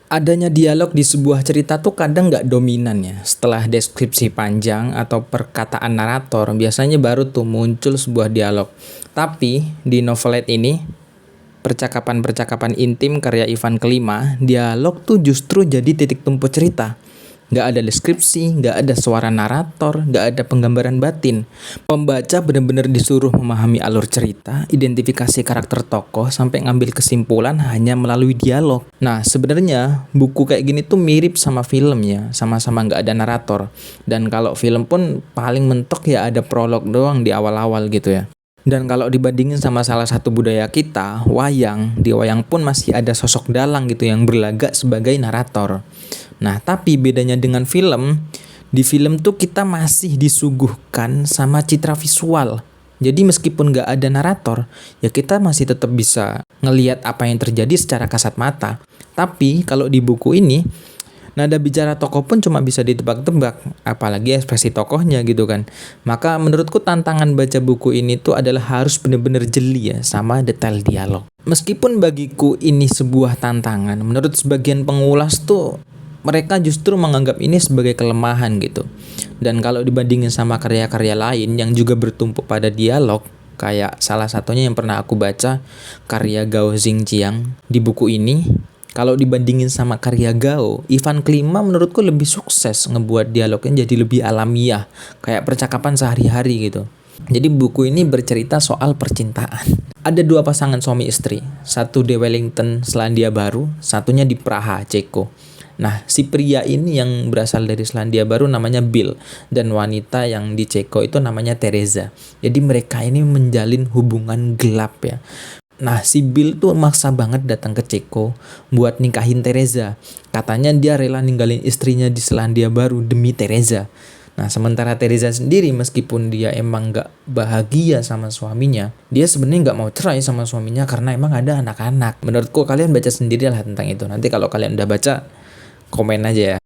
Adanya dialog di sebuah cerita tuh kadang nggak dominan ya. Setelah deskripsi panjang atau perkataan narator, biasanya baru tuh muncul sebuah dialog. Tapi di novelet ini, percakapan-percakapan intim karya Ivan Kelima, dialog tuh justru jadi titik tumpu cerita. Nggak ada deskripsi, nggak ada suara narator, nggak ada penggambaran batin. Pembaca benar-benar disuruh memahami alur cerita, identifikasi karakter tokoh, sampai ngambil kesimpulan hanya melalui dialog. Nah, sebenarnya buku kayak gini tuh mirip sama film ya, sama-sama nggak ada narator. Dan kalau film pun paling mentok ya ada prolog doang di awal-awal gitu ya. Dan kalau dibandingin sama salah satu budaya kita, wayang, di wayang pun masih ada sosok dalang gitu yang berlagak sebagai narator. Nah, tapi bedanya dengan film, di film tuh kita masih disuguhkan sama citra visual. Jadi meskipun nggak ada narator, ya kita masih tetap bisa ngelihat apa yang terjadi secara kasat mata. Tapi kalau di buku ini, nada bicara tokoh pun cuma bisa ditebak-tebak, apalagi ekspresi tokohnya gitu kan. Maka menurutku tantangan baca buku ini tuh adalah harus bener-bener jeli ya sama detail dialog. Meskipun bagiku ini sebuah tantangan, menurut sebagian pengulas tuh mereka justru menganggap ini sebagai kelemahan gitu. Dan kalau dibandingin sama karya-karya lain yang juga bertumpu pada dialog, kayak salah satunya yang pernah aku baca, karya Gao Xingqiang di buku ini, kalau dibandingin sama karya Gao, Ivan Kelima menurutku lebih sukses ngebuat dialognya jadi lebih alamiah, kayak percakapan sehari-hari gitu. Jadi buku ini bercerita soal percintaan. Ada dua pasangan suami istri, satu di Wellington, Selandia Baru, satunya di Praha, Ceko. Nah, si pria ini yang berasal dari Selandia Baru namanya Bill, dan wanita yang di Ceko itu namanya Teresa. Jadi mereka ini menjalin hubungan gelap ya. Nah, si Bill tuh maksa banget datang ke Ceko buat nikahin Teresa. Katanya dia rela ninggalin istrinya di Selandia Baru demi Teresa. Nah, sementara Teresa sendiri meskipun dia emang gak bahagia sama suaminya, dia sebenarnya gak mau cerai sama suaminya karena emang ada anak-anak. Menurutku kalian baca sendiri lah tentang itu. Nanti kalau kalian udah baca, komen aja ya.